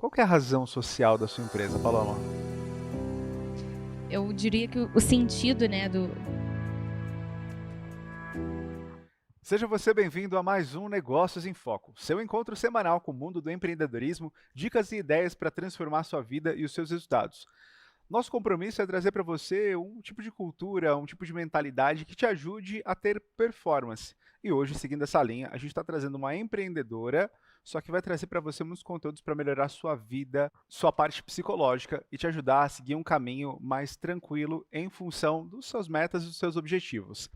Qual que é a razão social da sua empresa, Paloma? Eu diria que o sentido, né, Seja você bem-vindo a mais um Negócios em Foco, seu encontro semanal com o mundo do empreendedorismo, dicas e ideias para transformar sua vida e os seus resultados. Nosso compromisso é trazer para você um tipo de cultura, um tipo de mentalidade que te ajude a ter performance. E hoje, seguindo essa linha, a gente está trazendo uma empreendedora, só que vai trazer para você muitos conteúdos para melhorar sua vida, sua parte psicológica e te ajudar a seguir um caminho mais tranquilo em função dos seus metas e dos seus objetivos.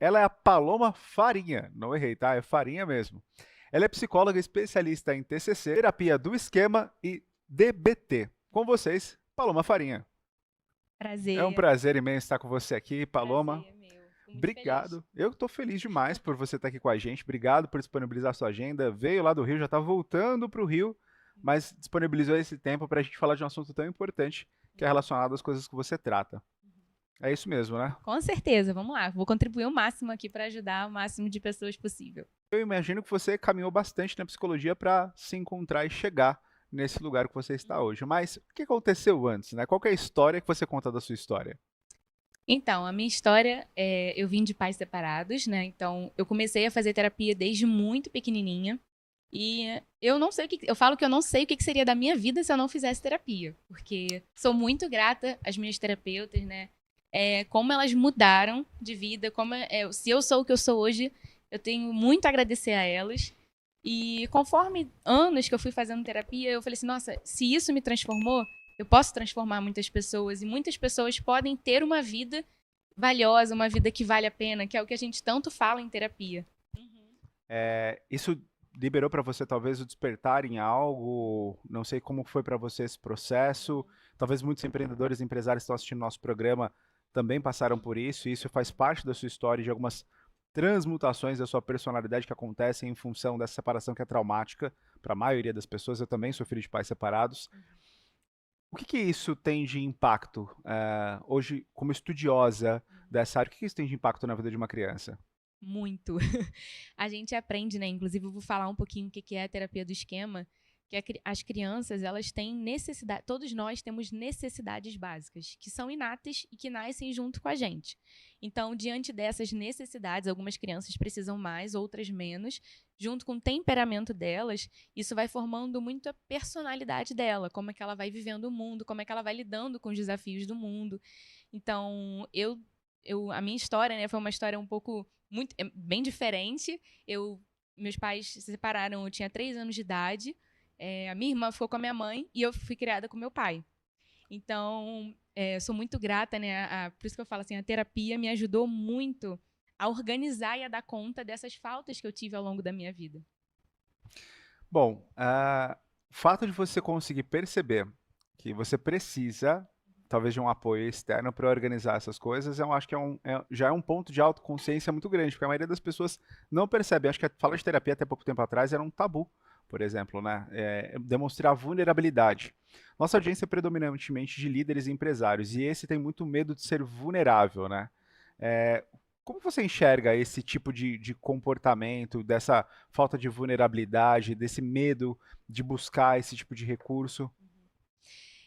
Ela é a Paloma Farinha, não errei, tá? É Farinha mesmo. Ela é psicóloga especialista em TCC, terapia do esquema e DBT. Com vocês, Paloma Farinha. É um prazer. prazer imenso estar com você aqui, Paloma. Prazer é meu. Fico muito feliz. Obrigado. Eu estou feliz demais por você estar aqui com a gente. Obrigado por disponibilizar sua agenda. Veio lá do Rio, já está voltando para o Rio, mas disponibilizou esse tempo para a gente falar de um assunto tão importante que é relacionado às coisas que você trata. É isso mesmo, né? Com certeza, vamos lá. Vou contribuir o máximo aqui para ajudar o máximo de pessoas possível. Eu imagino que você caminhou bastante na psicologia para se encontrar e chegar nesse lugar que você está hoje. Mas o que aconteceu antes, né? Qual que é a história que você conta da sua história? Então, a minha história eu vim de pais separados, né? Então, eu comecei a fazer terapia desde muito pequenininha. E eu não sei eu falo que eu não sei o que seria da minha vida se eu não fizesse terapia, porque sou muito grata às minhas terapeutas, né? Como elas mudaram de vida, se eu sou o que eu sou hoje, eu tenho muito a agradecer a elas. E conforme anos que eu fui fazendo terapia, eu falei assim, nossa, se isso me transformou, eu posso transformar muitas pessoas, e muitas pessoas podem ter uma vida valiosa, uma vida que vale a pena, que é o que a gente tanto fala em terapia. Isso liberou para você talvez o despertar em algo? Não sei como foi para você esse processo. Talvez muitos empreendedores e empresários que estão assistindo nosso programa também passaram por isso. E isso faz parte da sua história, de algumas transmutações da sua personalidade que acontecem em função dessa separação que é traumática para a maioria das pessoas. Eu também sou filho de pais separados. O que isso tem de impacto, hoje, como estudiosa dessa área, o que isso tem de impacto na vida de uma criança? Muito. A gente aprende, né? Inclusive, eu vou falar um pouquinho o que é a terapia do esquema, que as crianças, elas têm necessidade, todos nós temos necessidades básicas, que são inatas e que nascem junto com a gente. Então, diante dessas necessidades, algumas crianças precisam mais, outras menos, junto com o temperamento delas, isso vai formando muito a personalidade dela, como é que ela vai vivendo o mundo, como é que ela vai lidando com os desafios do mundo. Então, a minha história, né, foi uma história um pouco bem diferente. Meus pais se separaram, eu tinha 3 anos de idade. A minha irmã ficou com a minha mãe e eu fui criada com meu pai. Então, sou muito grata, né? Por isso que eu falo assim, a terapia me ajudou muito a organizar e a dar conta dessas faltas que eu tive ao longo da minha vida. Bom, o fato de você conseguir perceber que você precisa, talvez, de um apoio externo para organizar essas coisas, eu acho que já é um ponto de autoconsciência muito grande, porque a maioria das pessoas não percebe. Acho que a fala de terapia até pouco tempo atrás era um tabu, por exemplo, né? Demonstrar vulnerabilidade. Nossa audiência é predominantemente de líderes e empresários, e esse tem muito medo de ser vulnerável, né? É, como você enxerga esse tipo de comportamento, dessa falta de vulnerabilidade, desse medo de buscar esse tipo de recurso?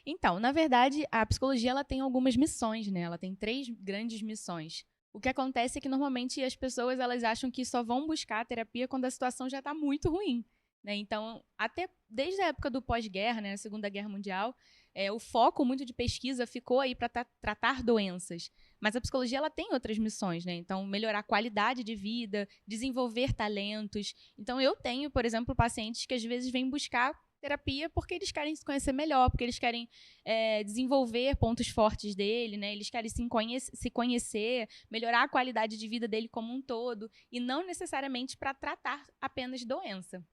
Então, na verdade, a psicologia ela tem algumas missões, né? Ela tem 3 grandes missões. O que acontece é que normalmente as pessoas elas acham que só vão buscar a terapia quando a situação já está muito ruim, né? Então, até desde a época do pós-guerra, né, a Segunda Guerra Mundial, o foco muito de pesquisa ficou aí para tratar doenças. Mas a psicologia ela tem outras missões, né? Então, melhorar a qualidade de vida, desenvolver talentos. Então, eu tenho, por exemplo, pacientes que às vezes vêm buscar terapia porque eles querem se conhecer melhor, porque eles querem desenvolver pontos fortes dele, né? Eles querem se conhecer, melhorar a qualidade de vida dele como um todo, e não necessariamente para tratar apenas doença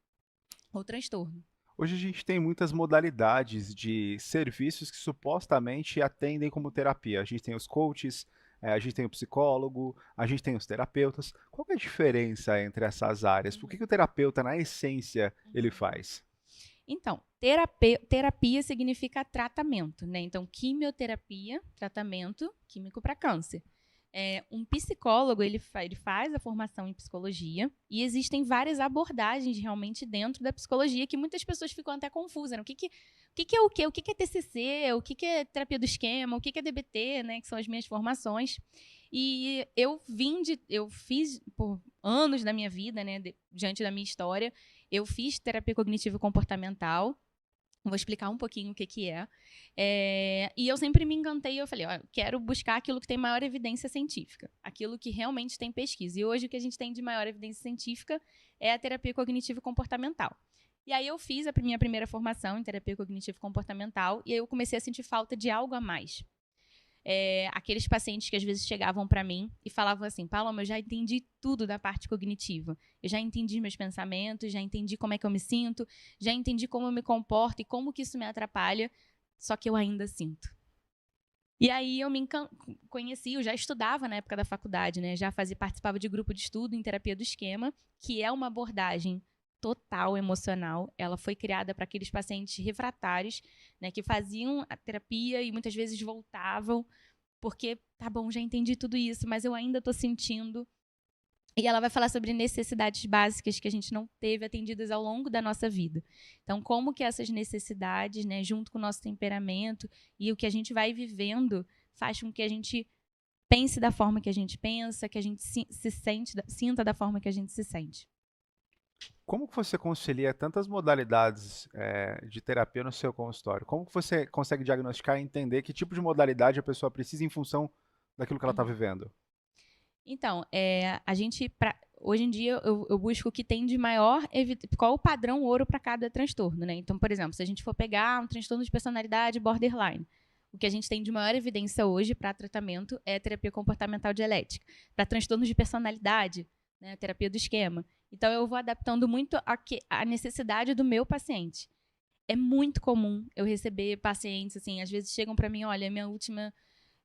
ou transtorno. Hoje a gente tem muitas modalidades de serviços que supostamente atendem como terapia. A gente tem os coaches, a gente tem o psicólogo, a gente tem os terapeutas. Qual que é a diferença entre essas áreas? Por que o terapeuta, na essência, ele faz? Então, terapia significa tratamento, né? Então, quimioterapia, tratamento químico para câncer. Um psicólogo, ele faz a formação em psicologia e existem várias abordagens realmente dentro da psicologia que muitas pessoas ficam até confusas, né? O que é o quê? O que é TCC? O que é terapia do esquema? O que é DBT, né? Que são as minhas formações. E eu fiz por anos da minha vida, né? Diante da minha história, eu fiz terapia cognitivo comportamental. Vou explicar um pouquinho o que é. E eu sempre me encantei, eu falei, ó, eu quero buscar aquilo que tem maior evidência científica, aquilo que realmente tem pesquisa. E hoje o que a gente tem de maior evidência científica é a terapia cognitivo-comportamental. E aí eu fiz a minha primeira formação em terapia cognitivo-comportamental e aí eu comecei a sentir falta de algo a mais. Aqueles pacientes que às vezes chegavam para mim e falavam assim, Paloma, eu já entendi tudo da parte cognitiva. Eu já entendi meus pensamentos, já entendi como é que eu me sinto, já entendi como eu me comporto e como que isso me atrapalha, só que eu ainda sinto. E aí eu me conheci, eu já estudava na época da faculdade, né? Já participava de grupo de estudo em terapia do esquema, que é uma abordagem total emocional. Ela foi criada para aqueles pacientes refratários, né, que faziam a terapia e muitas vezes voltavam, porque, tá bom, já entendi tudo isso, mas eu ainda estou sentindo. E ela vai falar sobre necessidades básicas que a gente não teve atendidas ao longo da nossa vida. Então, como que essas necessidades, né, junto com o nosso temperamento e o que a gente vai vivendo, faz com que a gente pense da forma que a gente pensa, que a gente sinta da forma que a gente se sente. Como que você concilia tantas modalidades de terapia no seu consultório? Como que você consegue diagnosticar e entender que tipo de modalidade a pessoa precisa em função daquilo que ela está vivendo? Então, hoje em dia eu busco o que tem de maior, qual o padrão ouro para cada transtorno, né? Então, por exemplo, se a gente for pegar um transtorno de personalidade borderline, o que a gente tem de maior evidência hoje para tratamento é a terapia comportamental dialética. Para transtornos de personalidade, né, a terapia do esquema. Então, eu vou adaptando muito a necessidade do meu paciente. É muito comum eu receber pacientes, assim, às vezes chegam para mim, olha,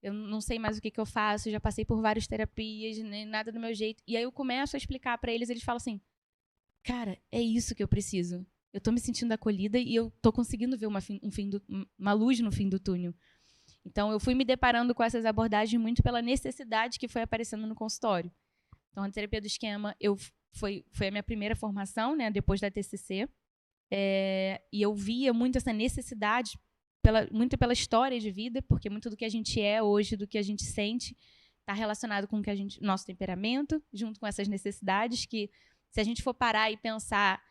eu não sei mais o que eu faço, já passei por várias terapias, nem nada do meu jeito. E aí eu começo a explicar para eles falam assim, cara, é isso que eu preciso. Eu tô me sentindo acolhida e eu tô conseguindo ver uma luz no fim do túnel. Então, eu fui me deparando com essas abordagens muito pela necessidade que foi aparecendo no consultório. Então, a terapia do esquema foi a minha primeira formação, né, depois da TCC. E eu via muito essa necessidade, muito pela história de vida, porque muito do que a gente é hoje, do que a gente sente, está relacionado com o que nosso temperamento, junto com essas necessidades que, se a gente for parar e pensar,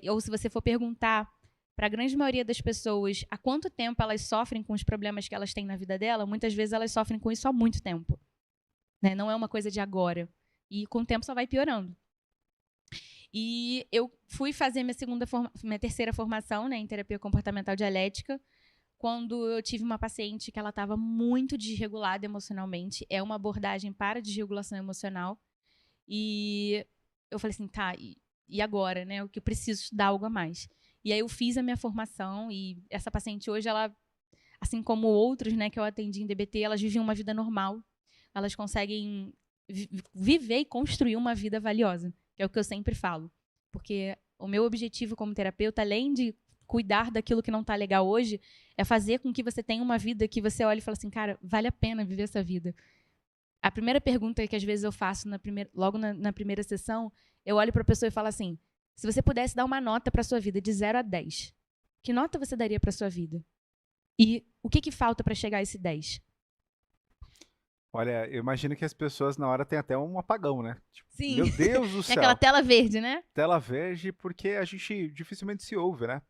ou se você for perguntar para a grande maioria das pessoas há quanto tempo elas sofrem com os problemas que elas têm na vida dela, muitas vezes elas sofrem com isso há muito tempo. Né? Não é uma coisa de agora. E com o tempo só vai piorando. E eu fui fazer minha terceira formação, né, em terapia comportamental dialética, quando eu tive uma paciente que ela estava muito desregulada emocionalmente. É uma abordagem para desregulação emocional. E eu falei assim, tá, e agora, né? O que eu preciso estudar algo a mais. E aí eu fiz a minha formação e essa paciente hoje, ela, assim como outros, né, que eu atendi em DBT, elas vivem uma vida normal. Elas conseguem viver e construir uma vida valiosa, que é o que eu sempre falo. Porque o meu objetivo como terapeuta, além de cuidar daquilo que não está legal hoje, é fazer com que você tenha uma vida que você olhe e fale assim, cara, vale a pena viver essa vida. A primeira pergunta que às vezes eu faço logo na primeira sessão, eu olho para a pessoa e falo assim, se você pudesse dar uma nota para a sua vida de 0 a 10, que nota você daria para a sua vida? E o que falta para chegar a esse 10? Olha, eu imagino que as pessoas na hora têm até um apagão, né? Tipo, Sim. meu Deus do É céu. aquela tela verde, né? Tela verde porque a gente dificilmente se ouve, né?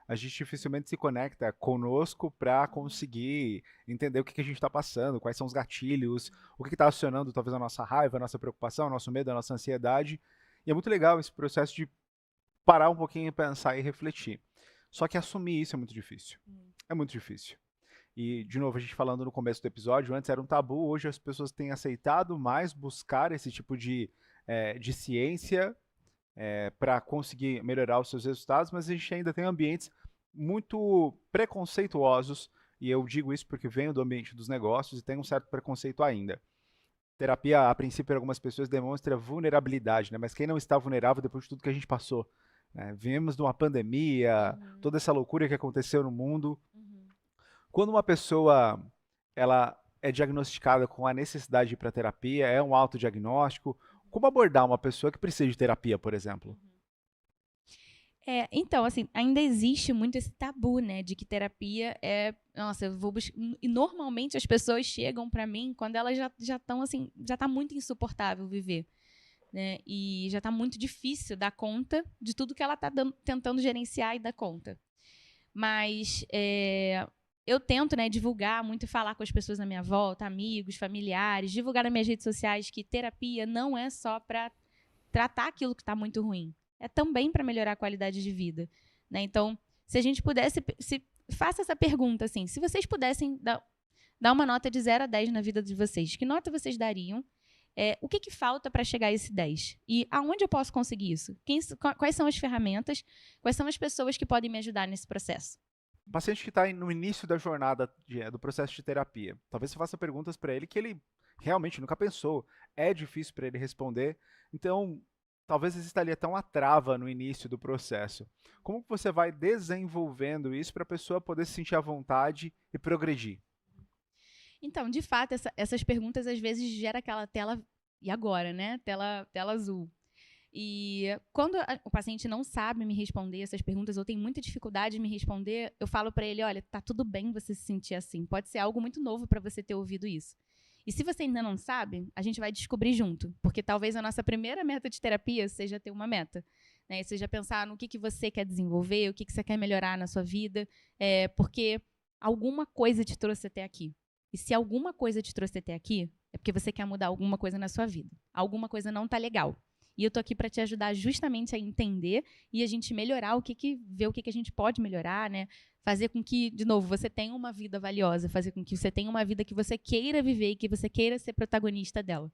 A gente dificilmente se conecta conosco para conseguir entender o que a gente está passando, quais são os gatilhos, o que está acionando talvez a nossa raiva, a nossa preocupação, o nosso medo, a nossa ansiedade. E é muito legal esse processo de parar um pouquinho e pensar e refletir. Só que assumir isso é muito difícil. É muito difícil. E, de novo, a gente falando no começo do episódio, antes era um tabu, hoje as pessoas têm aceitado mais buscar esse tipo de ciência para conseguir melhorar os seus resultados, mas a gente ainda tem ambientes muito preconceituosos, e eu digo isso porque venho do ambiente dos negócios e tenho um certo preconceito ainda. Terapia, a princípio, para algumas pessoas demonstra vulnerabilidade, né? Mas quem não está vulnerável depois de tudo que a gente passou? Né? Viemos de uma pandemia, toda essa loucura que aconteceu no mundo. Quando uma pessoa ela é diagnosticada com a necessidade de ir para terapia? É um autodiagnóstico? Como abordar uma pessoa que precisa de terapia, por exemplo? Então, assim, ainda existe muito esse tabu, né, de que terapia é, nossa, eu vou buscar, e normalmente as pessoas chegam para mim quando elas já estão assim, já tá muito insuportável viver, né? E já tá muito difícil dar conta de tudo que ela tá tentando gerenciar e dar conta. Mas eu tento, né, divulgar muito e falar com as pessoas na minha volta, amigos, familiares, divulgar nas minhas redes sociais que terapia não é só para tratar aquilo que está muito ruim. É também para melhorar a qualidade de vida. Né? Então, se a gente pudesse. Faça essa pergunta assim: se vocês pudessem dar uma nota de 0 a 10 na vida de vocês, que nota vocês dariam? O que falta para chegar a esse 10? E aonde eu posso conseguir isso? Quais são as ferramentas? Quais são as pessoas que podem me ajudar nesse processo? O paciente que está no início da jornada do processo de terapia, talvez você faça perguntas para ele que ele realmente nunca pensou, é difícil para ele responder, então talvez exista ali até uma trava no início do processo. Como que você vai desenvolvendo isso para a pessoa poder se sentir à vontade e progredir? Então, de fato, essas perguntas às vezes geram aquela tela, e agora, né? Tela azul. E quando o paciente não sabe me responder essas perguntas, ou tem muita dificuldade em me responder, eu falo para ele, olha, tá tudo bem você se sentir assim. Pode ser algo muito novo para você ter ouvido isso. E se você ainda não sabe, a gente vai descobrir junto. Porque talvez a nossa primeira meta de terapia seja ter uma meta. Né? Seja pensar no que você quer desenvolver, o que você quer melhorar na sua vida. Porque alguma coisa te trouxe até aqui. E se alguma coisa te trouxe até aqui, é porque você quer mudar alguma coisa na sua vida. Alguma coisa não tá legal. E eu tô aqui para te ajudar justamente a entender e a gente melhorar ver o que a gente pode melhorar, né? Fazer com que, de novo, você tenha uma vida valiosa, fazer com que você tenha uma vida que você queira viver e que você queira ser protagonista dela.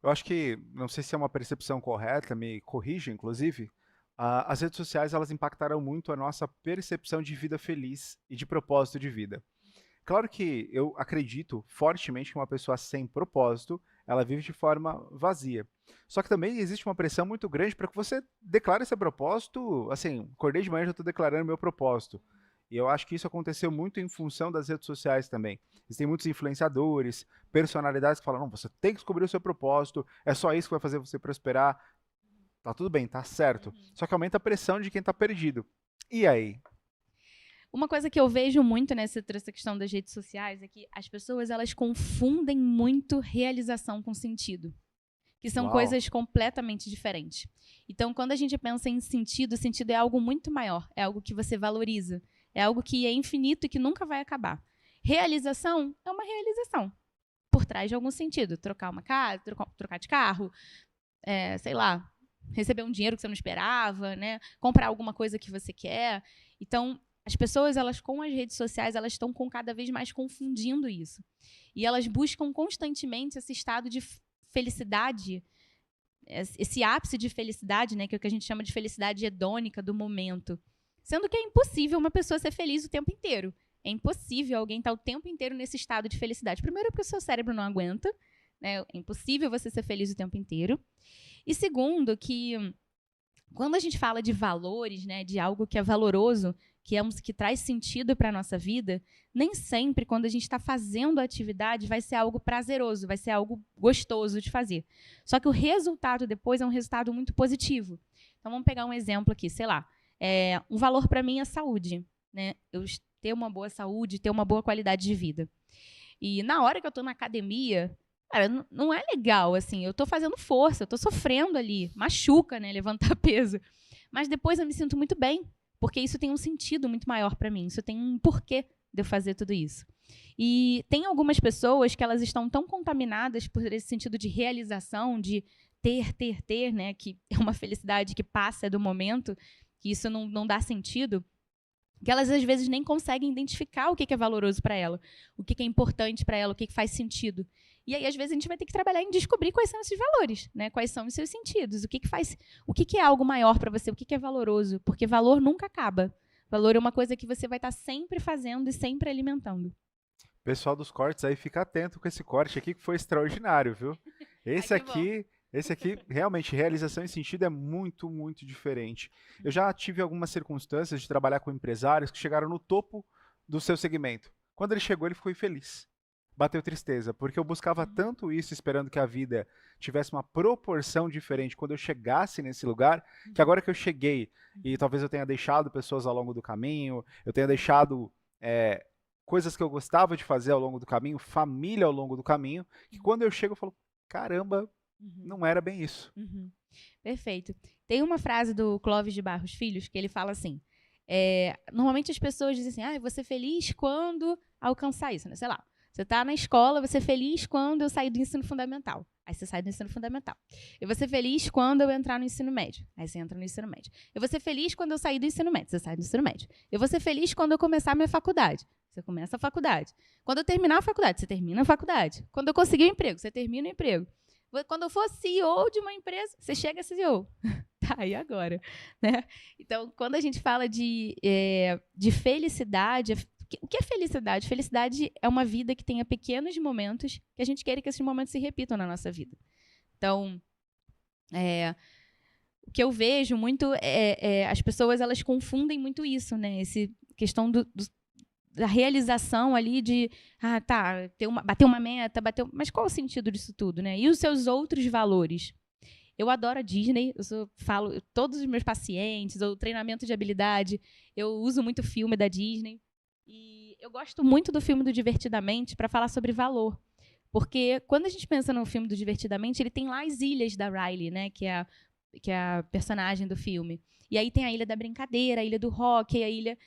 Eu acho que, não sei se é uma percepção correta, me corrija, inclusive, as redes sociais elas impactaram muito a nossa percepção de vida feliz e de propósito de vida. Claro que eu acredito fortemente que uma pessoa sem propósito, ela vive de forma vazia. Só que também existe uma pressão muito grande para que você declare esse propósito, assim, acordei de manhã já estou declarando meu propósito. E eu acho que isso aconteceu muito em função das redes sociais também. Existem muitos influenciadores, personalidades que falam, não, você tem que descobrir o seu propósito, é só isso que vai fazer você prosperar. Tá tudo bem, tá certo. Só que aumenta a pressão de quem tá perdido. E aí? Uma coisa que eu vejo muito nessa questão das redes sociais é que as pessoas elas confundem muito realização com sentido, que são Uau. coisas completamente diferentes. Então, quando a gente pensa em sentido, sentido é algo muito maior, é algo que você valoriza, é algo que é infinito e que nunca vai acabar. Realização é uma realização por trás de algum sentido, trocar uma casa, trocar de carro, sei lá, receber um dinheiro que você não esperava, né? Comprar alguma coisa que você quer. Então, as pessoas, elas com as redes sociais, elas estão cada vez mais confundindo isso. E elas buscam constantemente esse estado de felicidade, esse ápice de felicidade, né, que é o que a gente chama de felicidade hedônica do momento. Sendo que é impossível uma pessoa ser feliz o tempo inteiro. É impossível alguém estar o tempo inteiro nesse estado de felicidade. Primeiro, porque o seu cérebro não aguenta, né? É impossível você ser feliz o tempo inteiro. E segundo, que quando a gente fala de valores, né, de algo que é valoroso, que traz sentido para a nossa vida, nem sempre, quando a gente está fazendo a atividade, vai ser algo prazeroso, vai ser algo gostoso de fazer. Só que o resultado depois é um resultado muito positivo. Então, vamos pegar um exemplo aqui, sei lá. Um valor para mim é saúde. Né? Eu ter uma boa saúde, ter uma boa qualidade de vida. E na hora que eu estou na academia, cara, não é legal, assim, eu tô fazendo força, eu tô sofrendo ali, machuca, né, levantar peso. Mas depois eu me sinto muito bem, porque isso tem um sentido muito maior para mim, isso tem um porquê de eu fazer tudo isso. E tem algumas pessoas que elas estão tão contaminadas por esse sentido de realização, de ter, né, que é uma felicidade que passa do momento, que isso não dá sentido, que elas às vezes nem conseguem identificar o que é valoroso para ela, o que é importante para ela, o que faz sentido. E aí, às vezes, a gente vai ter que trabalhar em descobrir quais são esses valores, né? Quais são os seus sentidos, o que é algo maior para você, o que é valoroso, porque valor nunca acaba. Valor é uma coisa que você vai estar sempre fazendo e sempre alimentando. Pessoal dos cortes aí, fica atento com esse corte aqui que foi extraordinário, viu? Ai, Esse que bom. aqui, esse aqui, realmente, realização e sentido é muito, muito diferente. Eu já tive algumas circunstâncias de trabalhar com empresários que chegaram no topo do seu segmento. Quando ele chegou, ele ficou infeliz. bateu tristeza, porque eu buscava tanto isso, esperando que a vida tivesse uma proporção diferente quando eu chegasse nesse lugar, que agora que eu cheguei, e talvez eu tenha deixado pessoas ao longo do caminho, eu tenha deixado coisas que eu gostava de fazer ao longo do caminho, família ao longo do caminho, que quando eu chego eu falo, caramba, não era bem isso. Perfeito. Tem uma frase do Clóvis de Barros Filhos que ele fala assim, normalmente as pessoas dizem assim, eu vou ser feliz quando alcançar isso, né? Sei lá, você está na escola, vou ser feliz quando eu sair do ensino fundamental. Aí você sai do ensino fundamental. Eu vou ser feliz quando eu entrar no ensino médio. Aí você entra no ensino médio. Eu vou ser feliz quando eu sair do ensino médio. Você sai do ensino médio. Eu vou ser feliz quando eu começar a minha faculdade. Você começa a faculdade. Quando eu terminar a faculdade, você termina a faculdade. Quando eu conseguir um emprego, você termina o emprego. Quando eu for CEO de uma empresa, você chega a CEO. Tá, e agora? Né? Então, quando a gente fala de felicidade, o que é felicidade? Felicidade é uma vida que tenha pequenos momentos que a gente queira que esses momentos se repitam na nossa vida. Então, o que eu vejo muito as pessoas elas confundem muito isso, né? Essa questão da realização ali de bater uma meta, mas qual o sentido disso tudo, né? E os seus outros valores? Eu adoro a Disney, falo todos os meus pacientes, ou treinamento de habilidade, eu uso muito filme da Disney. E eu gosto muito do filme do Divertidamente para falar sobre valor. Porque quando a gente pensa no filme do Divertidamente, ele tem lá as ilhas da Riley, né, que é a personagem do filme. E aí tem a Ilha da Brincadeira, a Ilha do Rock, a ilha...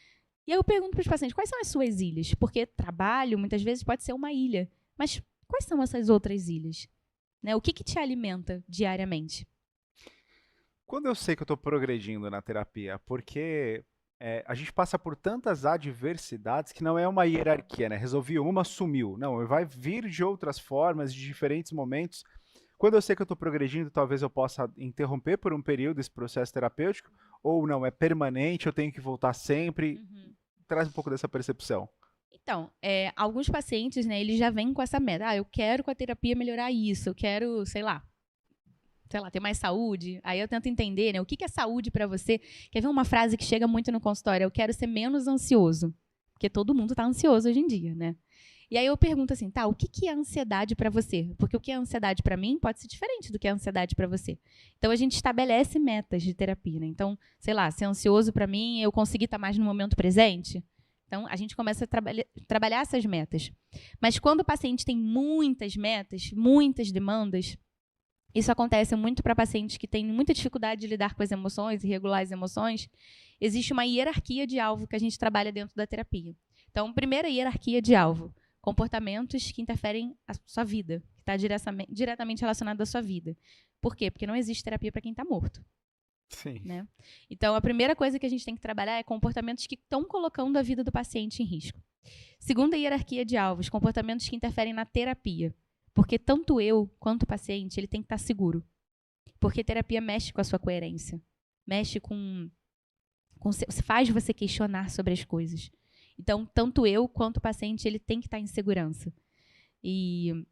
E aí eu pergunto para os pacientes, quais são as suas ilhas? Porque trabalho, muitas vezes, pode ser uma ilha. Mas quais são essas outras ilhas? Né? O que te alimenta diariamente? Quando eu sei que eu estou progredindo na terapia, porque a gente passa por tantas adversidades que não é uma hierarquia, né? Resolvi uma, sumiu. Não, vai vir de outras formas, de diferentes momentos. Quando eu sei que eu estou progredindo, talvez eu possa interromper por um período esse processo terapêutico, ou não, é permanente, eu tenho que voltar sempre. Traz um pouco dessa percepção. Então, alguns pacientes, né, eles já vêm com essa meta. Eu quero com a terapia melhorar isso, eu quero, sei lá, ter mais saúde. Aí eu tento entender, né, o que é saúde para você. Quer ver uma frase que chega muito no consultório? Eu quero ser menos ansioso. Porque todo mundo está ansioso hoje em dia, né? E aí eu pergunto assim, o que é ansiedade para você? Porque o que é ansiedade para mim pode ser diferente do que é ansiedade para você. Então a gente estabelece metas de terapia, né? Então, sei lá, ser ansioso para mim, eu conseguir estar mais no momento presente. Então a gente começa a trabalhar essas metas. Mas quando o paciente tem muitas metas, muitas demandas, isso acontece muito para pacientes que têm muita dificuldade de lidar com as emoções e regular as emoções. Existe uma hierarquia de alvo que a gente trabalha dentro da terapia. Então, primeira hierarquia de alvo, comportamentos que interferem a sua vida, que está diretamente relacionado à sua vida. Por quê? Porque não existe terapia para quem está morto. Sim. Né? Então, a primeira coisa que a gente tem que trabalhar é comportamentos que estão colocando a vida do paciente em risco. Segunda hierarquia de alvos, comportamentos que interferem na terapia. Porque tanto eu quanto o paciente, ele tem que estar seguro. Porque terapia mexe com a sua coerência. Mexe faz você questionar sobre as coisas. Então, tanto eu quanto o paciente, ele tem que estar em segurança. E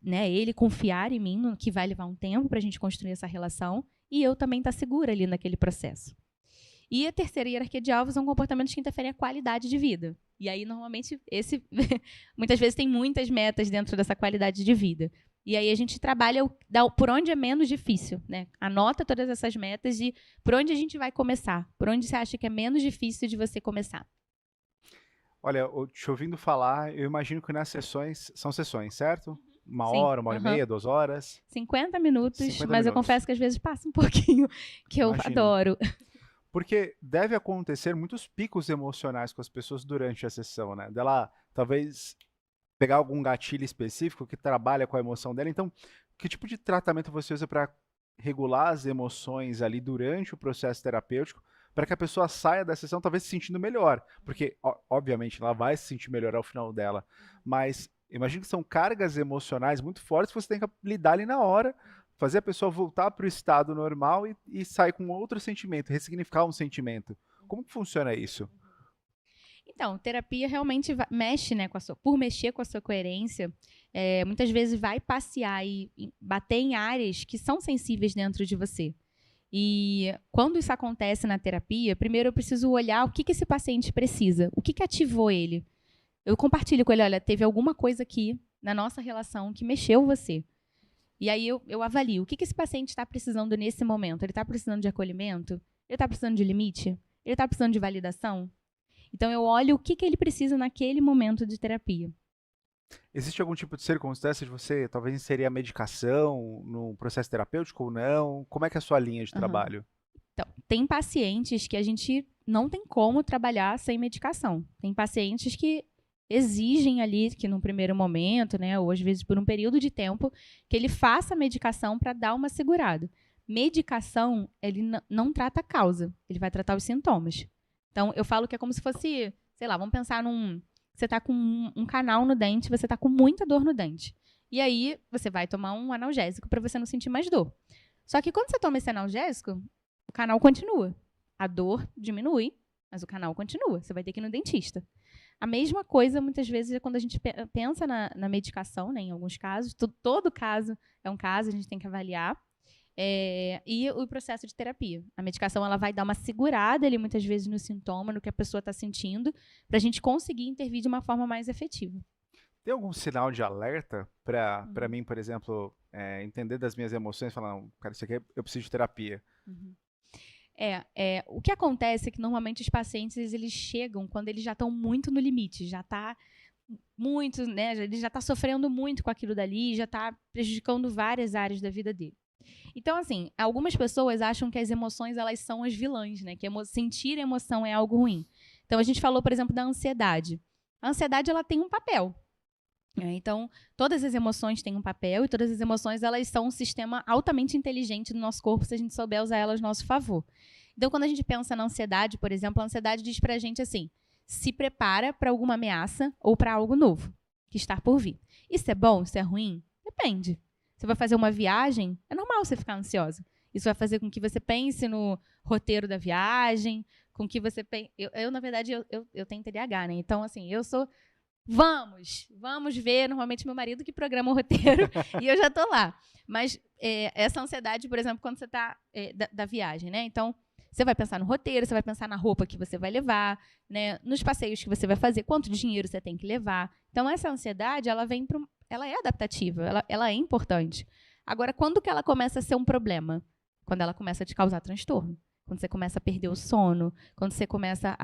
ele confiar em mim, que vai levar um tempo para a gente construir essa relação, e eu também estar segura ali naquele processo. E a terceira hierarquia de alvos são comportamentos que interferem a qualidade de vida. E aí, normalmente, muitas vezes tem muitas metas dentro dessa qualidade de vida. E aí a gente trabalha por onde é menos difícil, né? Anota todas essas metas e por onde a gente vai começar. Por onde você acha que é menos difícil de você começar. Olha, te ouvindo falar, eu imagino que nas sessões, são sessões, certo? Uma Sim, hora, uma hora e meia, 2 horas? 50 minutos, 50 mas minutos. eu confesso que às vezes passa um pouquinho, que eu Imagino. adoro. Porque deve acontecer muitos picos emocionais com as pessoas durante a sessão, né? Dela talvez pegar algum gatilho específico que trabalha com a emoção dela. Então, que tipo de tratamento você usa para regular as emoções ali durante o processo terapêutico, para que a pessoa saia da sessão talvez se sentindo melhor? Porque, obviamente, ela vai se sentir melhor ao final dela, mas imagino que são cargas emocionais muito fortes que você tem que lidar ali na hora, fazer a pessoa voltar para o estado normal e sair com outro sentimento, ressignificar um sentimento. Como que funciona isso? Então, terapia realmente mexe, né, por mexer com a sua coerência, muitas vezes vai passear e bater em áreas que são sensíveis dentro de você. E quando isso acontece na terapia, primeiro eu preciso olhar o que esse paciente precisa, o que ativou ele. Eu compartilho com ele, olha, teve alguma coisa aqui na nossa relação que mexeu você. E aí eu avalio, o que esse paciente está precisando nesse momento? Ele está precisando de acolhimento? Ele está precisando de limite? Ele está precisando de validação? Então, eu olho o que ele precisa naquele momento de terapia. Existe algum tipo de circunstância de você talvez inserir a medicação no processo terapêutico ou não? Como é que é a sua linha de trabalho? Então, tem pacientes que a gente não tem como trabalhar sem medicação. Tem pacientes que exigem ali que num primeiro momento, né, ou às vezes por um período de tempo, que ele faça a medicação para dar uma segurada. Medicação, ele não trata a causa, ele vai tratar os sintomas. Então, eu falo que é como se fosse, sei lá, vamos pensar você está com um canal no dente, você está com muita dor no dente. E aí, você vai tomar um analgésico para você não sentir mais dor. Só que quando você toma esse analgésico, o canal continua. A dor diminui, mas o canal continua. Você vai ter que ir no dentista. A mesma coisa, muitas vezes, é quando a gente pensa na medicação, né, em alguns casos. Todo caso é um caso, a gente tem que avaliar. E o processo de terapia. A medicação ela vai dar uma segurada ali, muitas vezes, no sintoma, no que a pessoa está sentindo, para a gente conseguir intervir de uma forma mais efetiva. Tem algum sinal de alerta para mim, por exemplo, entender das minhas emoções e falar, não, cara, isso aqui eu preciso de terapia? O que acontece é que normalmente os pacientes eles chegam quando eles já estão muito no limite, já está muito, né? Ele já está sofrendo muito com aquilo dali, já está prejudicando várias áreas da vida dele. Então, assim, algumas pessoas acham que as emoções elas são as vilãs, né? Que sentir emoção é algo ruim. Então, a gente falou, por exemplo, da ansiedade. A ansiedade ela tem um papel. Então, todas as emoções têm um papel e todas as emoções elas são um sistema altamente inteligente do nosso corpo se a gente souber usar elas a nosso favor. Então, quando a gente pensa na ansiedade, por exemplo, a ansiedade diz pra gente assim, se prepara para alguma ameaça ou para algo novo que está por vir. Isso é bom? Isso é ruim? Depende. Você vai fazer uma viagem, é normal você ficar ansiosa. Isso vai fazer com que você pense no roteiro da viagem, com que você pense... na verdade, eu tenho TDAH, né? Então, assim, eu sou... Vamos ver, normalmente meu marido que programa o roteiro e eu já tô lá. Mas essa ansiedade, por exemplo, quando você tá da viagem, né? Então, você vai pensar no roteiro, você vai pensar na roupa que você vai levar, né? Nos passeios que você vai fazer, quanto dinheiro você tem que levar. Então, essa ansiedade, ela é adaptativa, ela é importante. Agora, quando que ela começa a ser um problema? Quando ela começa a te causar transtorno. Quando você começa a perder o sono, quando você começa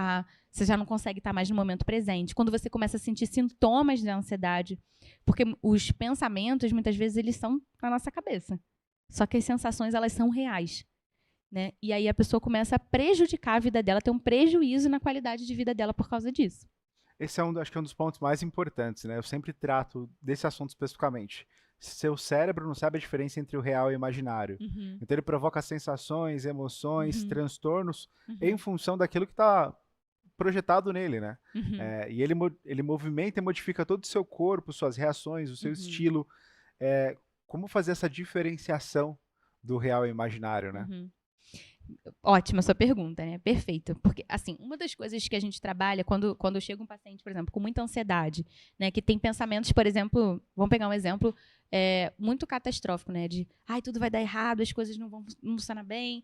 você já não consegue estar mais no momento presente, quando você começa a sentir sintomas da ansiedade, porque os pensamentos, muitas vezes, eles são na nossa cabeça. Só que as sensações, elas são reais. Né? E aí a pessoa começa a prejudicar a vida dela, ter um prejuízo na qualidade de vida dela por causa disso. Esse acho que é um dos pontos mais importantes, né? Eu sempre trato desse assunto especificamente. Seu cérebro não sabe a diferença entre o real e o imaginário. Então ele provoca sensações, emoções, transtornos em função daquilo que está projetado nele, né? E ele movimenta e modifica todo o seu corpo, suas reações, o seu estilo. Como fazer essa diferenciação do real e imaginário, né? Ótima sua pergunta, né? Perfeito. Porque, assim, uma das coisas que a gente trabalha quando chega um paciente, por exemplo, com muita ansiedade, né, que tem pensamentos, por exemplo, vamos pegar um exemplo muito catastrófico, né? De, tudo vai dar errado, as coisas não vão funcionar bem,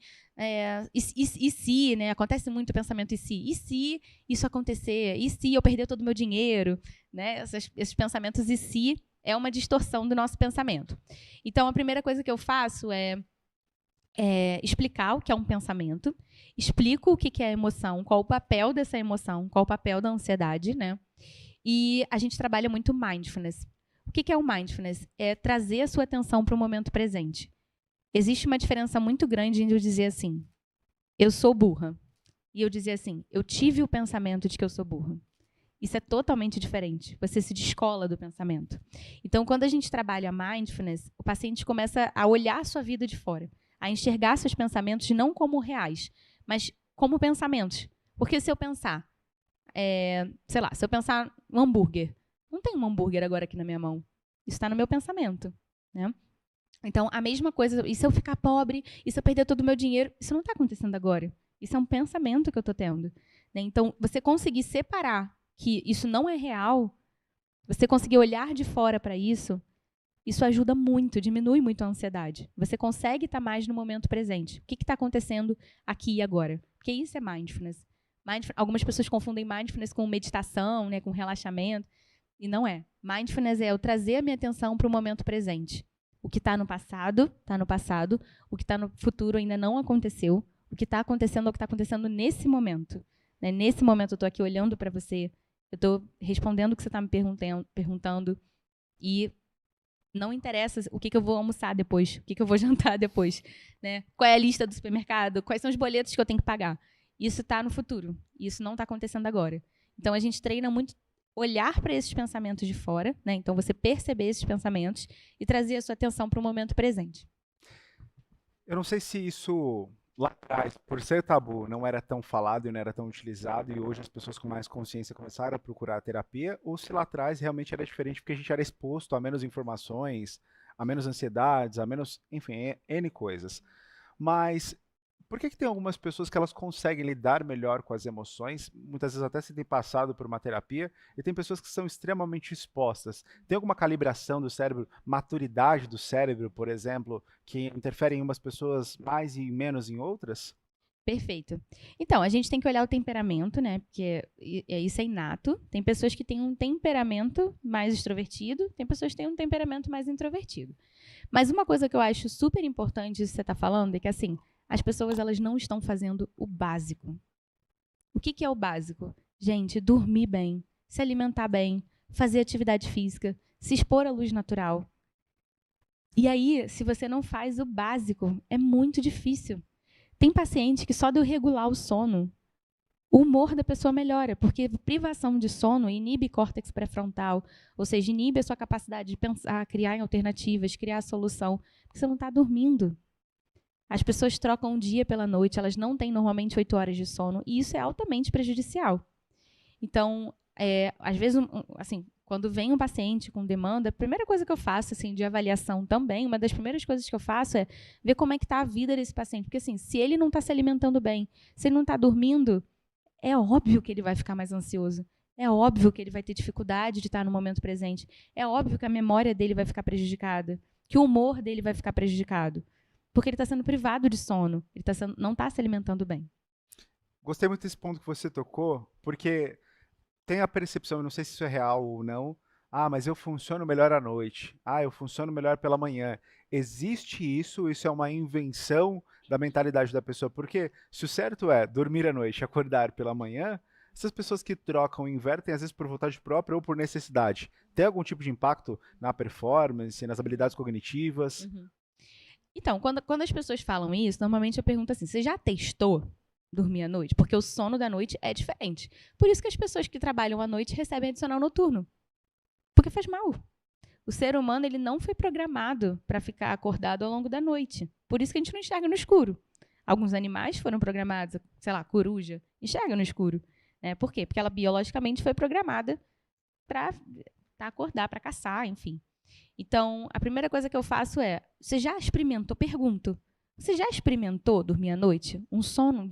e se, né? Acontece muito o pensamento e se isso acontecer, e se eu perder todo o meu dinheiro, né? Esses pensamentos e se é uma distorção do nosso pensamento. Então, a primeira coisa que eu faço é explicar o que é um pensamento, explico o que é a emoção, qual o papel dessa emoção, qual o papel da ansiedade, né? E a gente trabalha muito mindfulness. O que é o mindfulness? É trazer a sua atenção para o momento presente. Existe uma diferença muito grande em eu dizer assim, eu sou burra, e eu dizer assim, eu tive o pensamento de que eu sou burra. Isso é totalmente diferente. Você se descola do pensamento. Então, quando a gente trabalha mindfulness, o paciente começa a olhar a sua vida de fora, a enxergar seus pensamentos não como reais, mas como pensamentos. Porque se eu pensar, sei lá, se eu pensar um hambúrguer, não tem um hambúrguer agora aqui na minha mão. Isso está no meu pensamento, né? Então, a mesma coisa, e se eu ficar pobre, e se eu perder todo o meu dinheiro, isso não está acontecendo agora. Isso é um pensamento que eu estou tendo. Né? Então, você conseguir separar que isso não é real, você conseguir olhar de fora para isso ajuda muito, diminui muito a ansiedade. Você consegue estar mais no momento presente. O que está acontecendo aqui e agora? Porque isso é mindfulness. Algumas pessoas confundem mindfulness com meditação, né, com relaxamento, e não é. Mindfulness é eu trazer a minha atenção para o momento presente. O que está no passado, está no passado. O que está no futuro ainda não aconteceu. O que está acontecendo é o que está acontecendo nesse momento. Né? Nesse momento eu estou aqui olhando para você, eu estou respondendo o que você está me perguntando, e não interessa o que eu vou almoçar depois, o que eu vou jantar depois, né? Qual é a lista do supermercado, quais são os boletos que eu tenho que pagar. Isso está no futuro, isso não está acontecendo agora. Então, a gente treina muito olhar para esses pensamentos de fora, né? Então, você perceber esses pensamentos e trazer a sua atenção para o momento presente. Eu não sei se isso lá atrás, por ser tabu, não era tão falado e não era tão utilizado, e hoje as pessoas com mais consciência começaram a procurar a terapia, ou se lá atrás realmente era diferente porque a gente era exposto a menos informações, a menos ansiedades, a menos, enfim, N coisas. Mas por que tem algumas pessoas que elas conseguem lidar melhor com as emoções, muitas vezes até se têm passado por uma terapia, e tem pessoas que são extremamente expostas? Tem alguma calibração do cérebro, maturidade do cérebro, por exemplo, que interfere em umas pessoas mais e menos em outras? Perfeito. Então, a gente tem que olhar o temperamento, né? Porque isso é inato. Tem pessoas que têm um temperamento mais extrovertido, tem pessoas que têm um temperamento mais introvertido. Mas uma coisa que eu acho super importante isso que você está falando é que, assim, as pessoas elas não estão fazendo o básico. O que é o básico? Gente, dormir bem, se alimentar bem, fazer atividade física, se expor à luz natural. E aí, se você não faz o básico, é muito difícil. Tem paciente que só de eu regular o sono, o humor da pessoa melhora, porque privação de sono inibe córtex pré-frontal, ou seja, inibe a sua capacidade de pensar, criar alternativas, criar solução, porque você não está dormindo. As pessoas trocam o dia pela noite, elas não têm normalmente 8 horas de sono, e isso é altamente prejudicial. Então, às vezes, assim, quando vem um paciente com demanda, a primeira coisa que eu faço, assim, de avaliação também, uma das primeiras coisas que eu faço é ver como é que está a vida desse paciente. Porque, assim, se ele não está se alimentando bem, se ele não está dormindo, é óbvio que ele vai ficar mais ansioso. É óbvio que ele vai ter dificuldade de estar no momento presente. É óbvio que a memória dele vai ficar prejudicada, que o humor dele vai ficar prejudicado. Porque ele está sendo privado de sono, ele não está se alimentando bem. Gostei muito desse ponto que você tocou, porque tem a percepção, eu não sei se isso é real ou não, mas eu funciono melhor à noite, eu funciono melhor pela manhã. Existe isso? Isso é uma invenção da mentalidade da pessoa? Porque se o certo é dormir à noite e acordar pela manhã, essas pessoas que trocam e invertem, às vezes por vontade própria ou por necessidade, tem algum tipo de impacto na performance, nas habilidades cognitivas? Uhum. Então, quando as pessoas falam isso, normalmente eu pergunto assim, você já testou dormir à noite? Porque o sono da noite é diferente. Por isso que as pessoas que trabalham à noite recebem adicional noturno. Porque faz mal. O ser humano ele não foi programado para ficar acordado ao longo da noite. Por isso que a gente não enxerga no escuro. Alguns animais foram programados, sei lá, coruja, enxerga no escuro. Né? Por quê? Porque ela biologicamente foi programada para acordar, para caçar, enfim. Então, a primeira coisa que eu faço é, você já experimentou, pergunto, você já experimentou dormir à noite? Um sono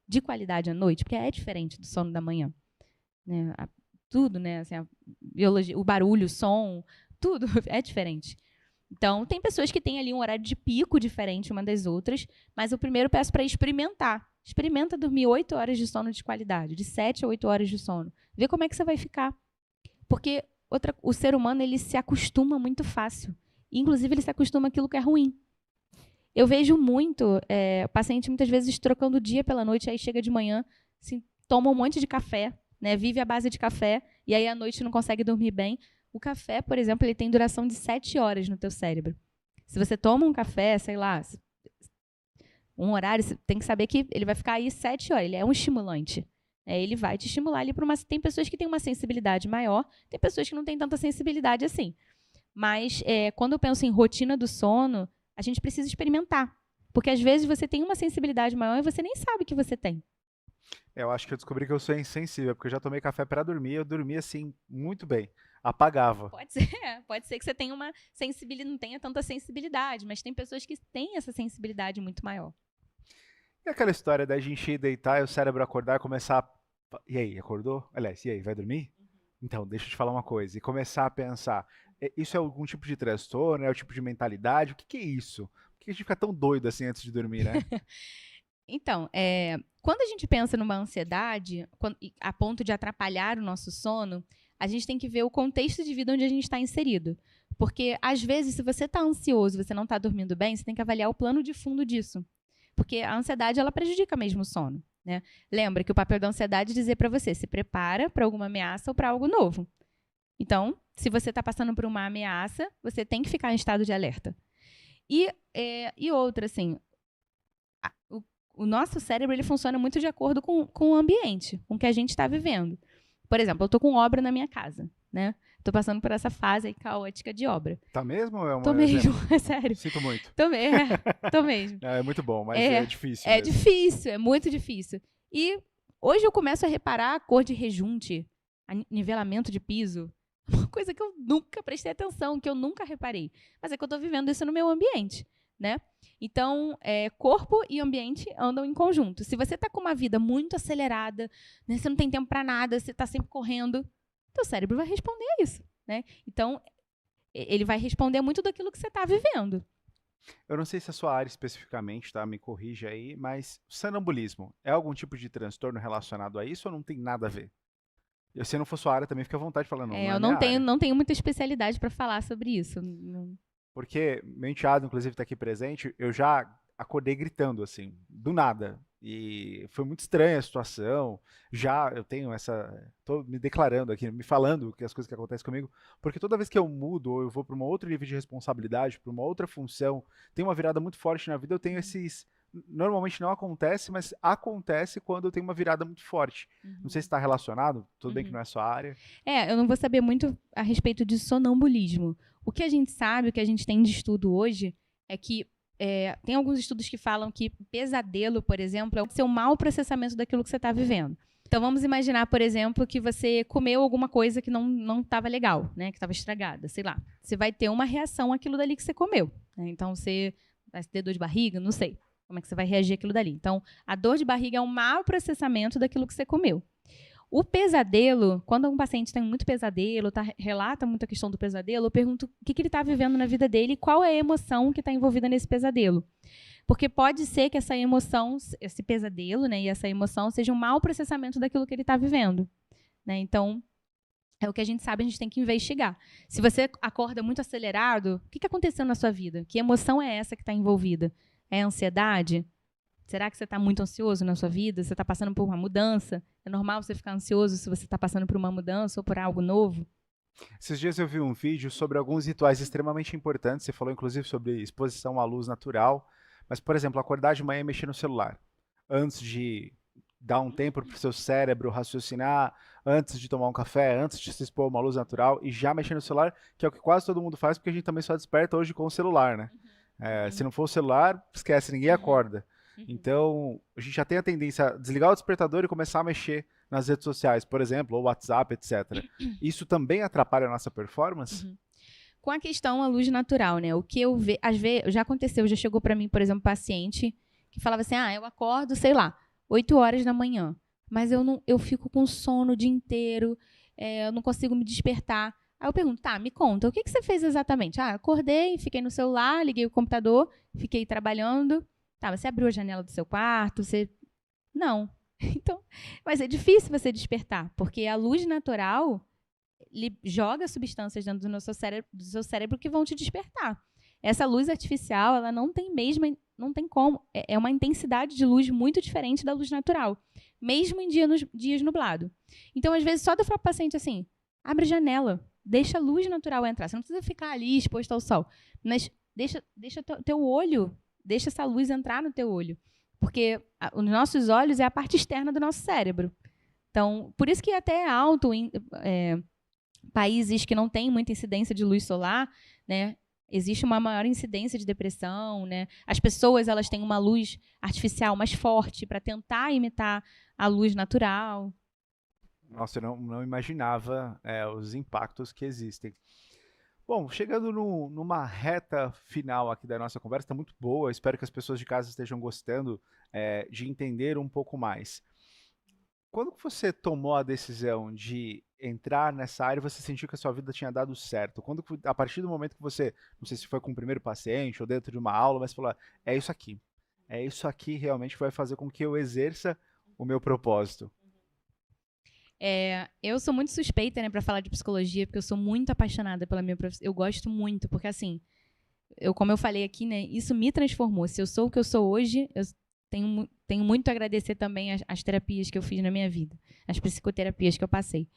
de qualidade à noite? Porque é diferente do sono da manhã. Né? Tudo, né? Assim, a biologia, o barulho, o som, tudo é diferente. Então, tem pessoas que têm ali um horário de pico diferente uma das outras, mas eu primeiro peço para experimentar. Experimenta dormir 8 horas de sono de qualidade, de 7 a 8 horas de sono. Vê como é que você vai ficar. Porque o ser humano ele se acostuma muito fácil. Inclusive, ele se acostuma àquilo que é ruim. Eu vejo muito o paciente muitas vezes trocando o dia pela noite, aí chega de manhã, assim, toma um monte de café, né, vive à base de café, e aí à noite não consegue dormir bem. O café, por exemplo, ele tem duração de 7 horas no teu cérebro. Se você toma um café, sei lá, um horário, você tem que saber que ele vai ficar aí 7 horas, ele é um estimulante. Ele vai te estimular ali para uma... Tem pessoas que têm uma sensibilidade maior, tem pessoas que não têm tanta sensibilidade assim. Mas quando eu penso em rotina do sono, a gente precisa experimentar. Porque às vezes você tem uma sensibilidade maior e você nem sabe que você tem. Eu acho que eu descobri que eu sou insensível, porque eu já tomei café para dormir, eu dormia assim, muito bem. Apagava. Pode ser que você tenha uma sensibilidade, não tenha tanta sensibilidade, mas tem pessoas que têm essa sensibilidade muito maior. E aquela história da gente ir deitar e o cérebro acordar e começar a... E aí, acordou? Aliás, e aí, vai dormir? Então, deixa eu te falar uma coisa. E começar a pensar, isso é algum tipo de transtorno? É o tipo de mentalidade? O que é isso? Por que a gente fica tão doido assim antes de dormir, né? Então, quando a gente pensa numa ansiedade, a ponto de atrapalhar o nosso sono, a gente tem que ver o contexto de vida onde a gente está inserido. Porque, às vezes, se você está ansioso, você não está dormindo bem, você tem que avaliar o plano de fundo disso. Porque a ansiedade, ela prejudica mesmo o sono. Né? Lembra que o papel da ansiedade é dizer para você, se prepara para alguma ameaça ou para algo novo. Então, se você está passando por uma ameaça, você tem que ficar em estado de alerta. E outra, assim, o nosso cérebro ele funciona muito de acordo com o ambiente, com o que a gente está vivendo. Por exemplo, eu estou com obra na minha casa, né? Estou passando por essa fase aí caótica de obra. Tá mesmo ou é Tô um mesmo, exemplo? é sério. Sinto muito. Tô mesmo. É muito bom, mas é difícil É mesmo. difícil, é muito difícil. E hoje eu começo a reparar a cor de rejunte, nivelamento de piso, uma coisa que eu nunca prestei atenção, que eu nunca reparei. Mas é que eu estou vivendo isso no meu ambiente, né? Então, corpo e ambiente andam em conjunto. Se você está com uma vida muito acelerada, né, você não tem tempo para nada, você está sempre correndo, teu cérebro vai responder a isso, né? Então, ele vai responder muito daquilo que você está vivendo. Eu não sei se a sua área especificamente, tá? Me corrija aí, mas sonambulismo é algum tipo de transtorno relacionado a isso ou não tem nada a ver? Se não for sua área, também fica à vontade de falar, não é Eu minha área. não tenho muita especialidade para falar sobre isso. Porque meu enteado, inclusive, está aqui presente, eu já acordei gritando, assim, do nada. E foi muito estranha a situação. Já eu tenho essa. Tô me declarando aqui, me falando que as coisas que acontecem comigo, porque toda vez que eu mudo ou eu vou para um outro nível de responsabilidade, para uma outra função, tem uma virada muito forte na vida, eu tenho esses. Normalmente não acontece, mas acontece quando eu tenho uma virada muito forte. Não sei se está relacionado, tudo bem que não é sua área. Eu não vou saber muito a respeito de sonambulismo. O que a gente sabe, o que a gente tem de estudo hoje, é que tem alguns estudos que falam que pesadelo, por exemplo, é o seu mau processamento daquilo que você está vivendo. Então, vamos imaginar, por exemplo, que você comeu alguma coisa que não estava legal, né, que estava estragada, sei lá. Você vai ter uma reação àquilo dali que você comeu. Né? Então, você vai ter dor de barriga, não sei como é que você vai reagir àquilo dali. Então, a dor de barriga é um mau processamento daquilo que você comeu. O pesadelo, quando um paciente tem muito pesadelo, relata muito a questão do pesadelo, eu pergunto o que ele está vivendo na vida dele e qual é a emoção que está envolvida nesse pesadelo. Porque pode ser que essa emoção, esse pesadelo, né, e essa emoção seja um mau processamento daquilo que ele está vivendo. Né? Então, é o que a gente sabe, a gente tem que investigar. Se você acorda muito acelerado, o que aconteceu na sua vida? Que emoção é essa que está envolvida? É ansiedade? Será que você está muito ansioso na sua vida? Você está passando por uma mudança? É normal você ficar ansioso se você está passando por uma mudança ou por algo novo? Esses dias eu vi um vídeo sobre alguns rituais extremamente importantes. Você falou, inclusive, sobre exposição à luz natural. Mas, por exemplo, acordar de manhã e mexer no celular. Antes de dar um tempo para o seu cérebro raciocinar, antes de tomar um café, antes de se expor a uma luz natural e já mexer no celular, que é o que quase todo mundo faz, porque a gente também só desperta hoje com o celular, né? Se não for o celular, esquece, ninguém acorda. Então, a gente já tem a tendência a desligar o despertador e começar a mexer nas redes sociais, por exemplo, ou WhatsApp, etc. Isso também atrapalha a nossa performance? Com a questão à luz natural, né? O que eu vejo, às vezes, já aconteceu, já chegou para mim, por exemplo, um paciente que falava assim: eu acordo, sei lá, 8 horas da manhã, mas eu fico com sono o dia inteiro, eu não consigo me despertar. Aí eu pergunto: tá, me conta, o que você fez exatamente? Acordei, fiquei no celular, liguei o computador, fiquei trabalhando. Tá, você abriu a janela do seu quarto, você... Não. Então, mas é difícil você despertar, porque a luz natural joga substâncias dentro do seu cérebro que vão te despertar. Essa luz artificial, ela não tem como. É uma intensidade de luz muito diferente da luz natural, mesmo em dias nublados. Então, às vezes, só de eu falar para o paciente assim: abre a janela, deixa a luz natural entrar. Você não precisa ficar ali exposto ao sol, mas deixa teu olho, deixa essa luz entrar no teu olho. Porque os nossos olhos é a parte externa do nosso cérebro. Então, por isso que até é alto países que não têm muita incidência de luz solar, né, existe uma maior incidência de depressão, né? As pessoas elas têm uma luz artificial mais forte para tentar imitar a luz natural. Nossa, eu não imaginava os impactos que existem. Bom, chegando numa reta final aqui da nossa conversa, está muito boa, espero que as pessoas de casa estejam gostando de entender um pouco mais. Quando você tomou a decisão de entrar nessa área, você sentiu que a sua vida tinha dado certo? A partir do momento que você, não sei se foi com o primeiro paciente ou dentro de uma aula, mas falou: é isso aqui, é isso aqui realmente que vai fazer com que eu exerça o meu propósito. Eu sou muito suspeita, né, para falar de psicologia, porque eu sou muito apaixonada pela minha profissão. Eu gosto muito, porque assim, como eu falei aqui, né, isso me transformou. Se eu sou o que eu sou hoje, eu tenho muito a agradecer também as terapias que eu fiz na minha vida, as psicoterapias que eu passei.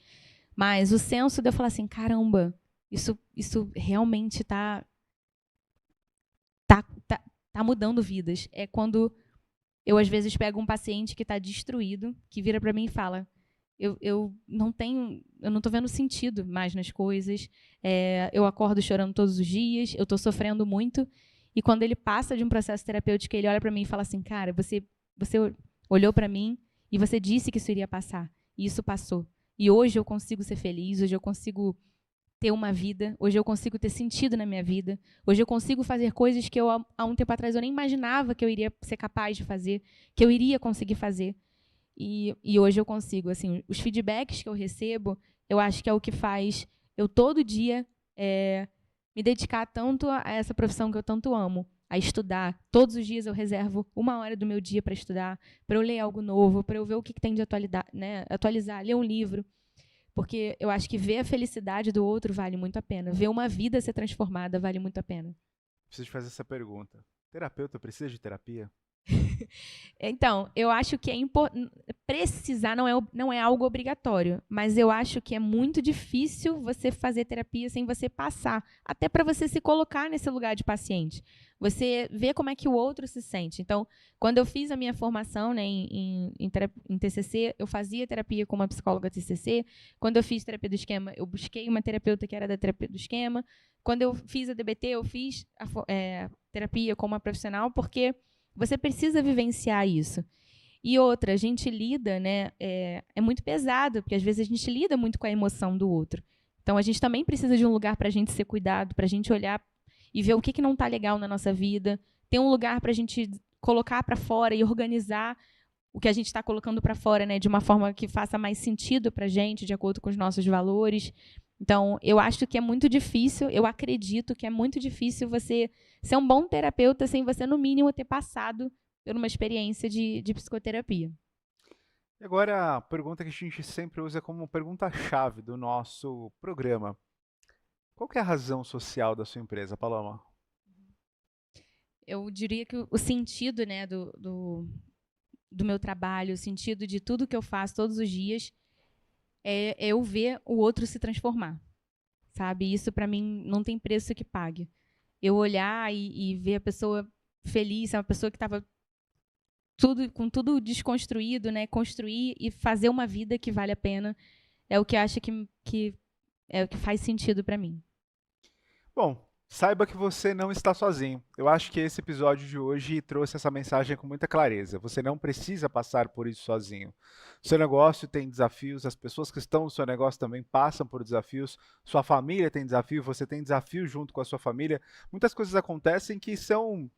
Mas o senso de eu falar assim, caramba, isso realmente tá mudando vidas. É quando eu, às vezes, pego um paciente que está destruído, que vira para mim e fala, eu não tô vendo sentido mais nas coisas, eu acordo chorando todos os dias, eu tô sofrendo muito, e quando ele passa de um processo terapêutico, ele olha para mim e fala assim, cara, você olhou para mim e você disse que isso iria passar, e isso passou. E hoje eu consigo ser feliz, hoje eu consigo ter uma vida, hoje eu consigo ter sentido na minha vida, hoje eu consigo fazer coisas que há um tempo atrás eu nem imaginava que eu iria ser capaz de fazer, que eu iria conseguir fazer. E hoje eu consigo. Assim, os feedbacks que eu recebo, eu acho que é o que faz eu todo dia me dedicar tanto a essa profissão que eu tanto amo, a estudar. Todos os dias eu reservo 1 hora do meu dia para estudar, para eu ler algo novo, para eu ver o que tem de atualidade, né? Atualizar, ler um livro. Porque eu acho que ver a felicidade do outro vale muito a pena. Ver uma vida ser transformada vale muito a pena. Preciso te fazer essa pergunta. Terapeuta precisa de terapia? Então, eu acho que precisar não é algo obrigatório, mas eu acho que é muito difícil você fazer terapia sem você passar, até para você se colocar nesse lugar de paciente. Você vê como é que o outro se sente. Então, quando eu fiz a minha formação, né, em TCC, eu fazia terapia com uma psicóloga TCC. Quando eu fiz terapia do esquema, eu busquei uma terapeuta que era da terapia do esquema. Quando eu fiz a DBT, eu fiz terapia com uma profissional, porque você precisa vivenciar isso. E outra, a gente lida, né, é muito pesado, porque às vezes a gente lida muito com a emoção do outro. Então, a gente também precisa de um lugar para a gente ser cuidado, para a gente olhar e ver o que não está legal na nossa vida. Ter um lugar para a gente colocar para fora e organizar o que a gente está colocando para fora, né, de uma forma que faça mais sentido para a gente, de acordo com os nossos valores. Então, eu acho que é muito difícil, eu acredito que é muito difícil você ser um bom terapeuta sem você, no mínimo, ter passado por uma experiência de psicoterapia. E agora, a pergunta que a gente sempre usa como pergunta-chave do nosso programa. Qual que é a razão social da sua empresa, Paloma? Eu diria que o sentido, né, do meu trabalho, o sentido de tudo que eu faço todos os dias é eu ver o outro se transformar, sabe? Isso, para mim, não tem preço que pague. Eu olhar e ver a pessoa feliz, uma pessoa que estava com tudo desconstruído, né? Construir e fazer uma vida que vale a pena é o que acho que é o que faz sentido para mim. Bom, saiba que você não está sozinho. Eu acho que esse episódio de hoje trouxe essa mensagem com muita clareza. Você não precisa passar por isso sozinho. Seu negócio tem desafios, as pessoas que estão no seu negócio também passam por desafios, sua família tem desafio, você tem desafio junto com a sua família. Muitas coisas acontecem que são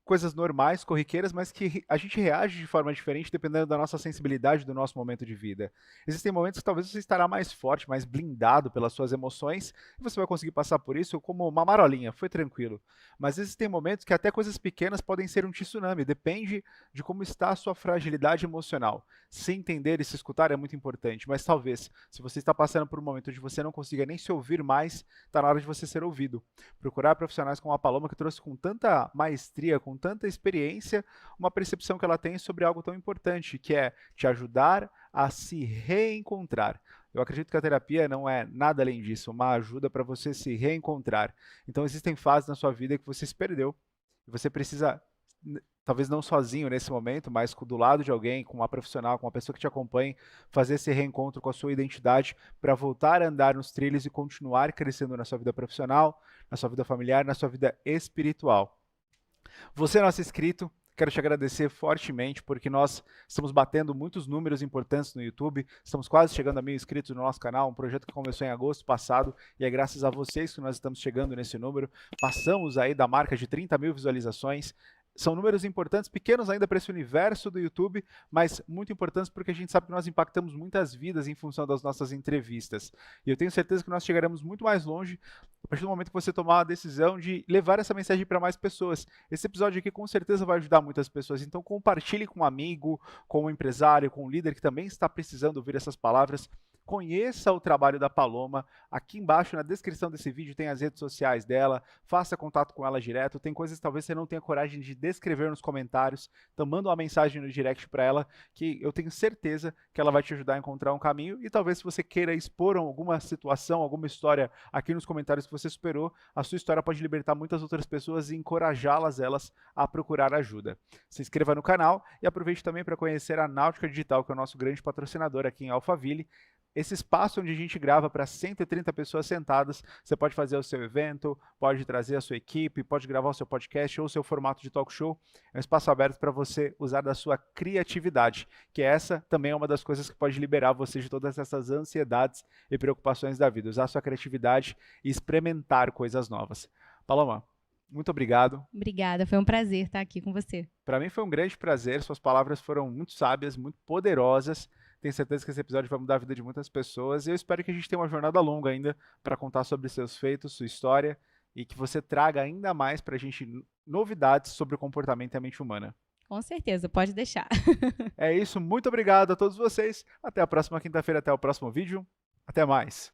coisas normais, corriqueiras, mas que a gente reage de forma diferente dependendo da nossa sensibilidade, do nosso momento de vida. Existem momentos que talvez você estará mais forte, mais blindado pelas suas emoções, e você vai conseguir passar por isso como uma marolinha, foi tranquilo. Mas existem momentos que até coisas pequenas podem ser um tsunami, depende de como está a sua fragilidade emocional. Se entender e se escutar é muito importante, mas talvez, se você está passando por um momento onde você não consiga nem se ouvir mais, está na hora de você ser ouvido. Procurar profissionais como a Paloma, que trouxe com tanta maestria, com tanta experiência, uma percepção que ela tem sobre algo tão importante, que é te ajudar a se reencontrar. Eu acredito que a terapia não é nada além disso, uma ajuda para você se reencontrar. Então existem fases na sua vida que você se perdeu, e você precisa, talvez não sozinho nesse momento, mas do lado de alguém, com uma profissional, com uma pessoa que te acompanhe, fazer esse reencontro com a sua identidade para voltar a andar nos trilhos e continuar crescendo na sua vida profissional, na sua vida familiar, na sua vida espiritual. Você, nosso inscrito, quero te agradecer fortemente, porque nós estamos batendo muitos números importantes no YouTube, estamos quase chegando a 1.000 inscritos no nosso canal, um projeto que começou em agosto passado, e é graças a vocês que nós estamos chegando nesse número. Passamos aí da marca de 30 mil visualizações. São números importantes, pequenos ainda para esse universo do YouTube, mas muito importantes porque a gente sabe que nós impactamos muitas vidas em função das nossas entrevistas. E eu tenho certeza que nós chegaremos muito mais longe a partir do momento que você tomar a decisão de levar essa mensagem para mais pessoas. Esse episódio aqui com certeza vai ajudar muitas pessoas, então compartilhe com um amigo, com um empresário, com um líder que também está precisando ouvir essas palavras. Conheça o trabalho da Paloma. Aqui embaixo na descrição desse vídeo tem as redes sociais dela, faça contato com ela direto. Tem coisas que talvez você não tenha coragem de descrever nos comentários, então manda uma mensagem no direct para ela, que eu tenho certeza que ela vai te ajudar a encontrar um caminho. E talvez se você queira expor alguma situação, alguma história aqui nos comentários que você superou, a sua história pode libertar muitas outras pessoas e encorajá-las a procurar ajuda. Se inscreva no canal e aproveite também para conhecer a Náutica Digital, que é o nosso grande patrocinador aqui em Alphaville. Esse espaço onde a gente grava para 130 pessoas sentadas, você pode fazer o seu evento, pode trazer a sua equipe, pode gravar o seu podcast ou o seu formato de talk show. É um espaço aberto para você usar da sua criatividade, que essa também é uma das coisas que pode liberar você de todas essas ansiedades e preocupações da vida. Usar a sua criatividade e experimentar coisas novas. Paloma, muito obrigado. Obrigada, foi um prazer estar aqui com você. Para mim foi um grande prazer, suas palavras foram muito sábias, muito poderosas. Tenho certeza que esse episódio vai mudar a vida de muitas pessoas e eu espero que a gente tenha uma jornada longa ainda para contar sobre seus feitos, sua história e que você traga ainda mais para a gente novidades sobre o comportamento e a mente humana. Com certeza, pode deixar. É isso, muito obrigado a todos vocês. Até a próxima quinta-feira, até o próximo vídeo. Até mais.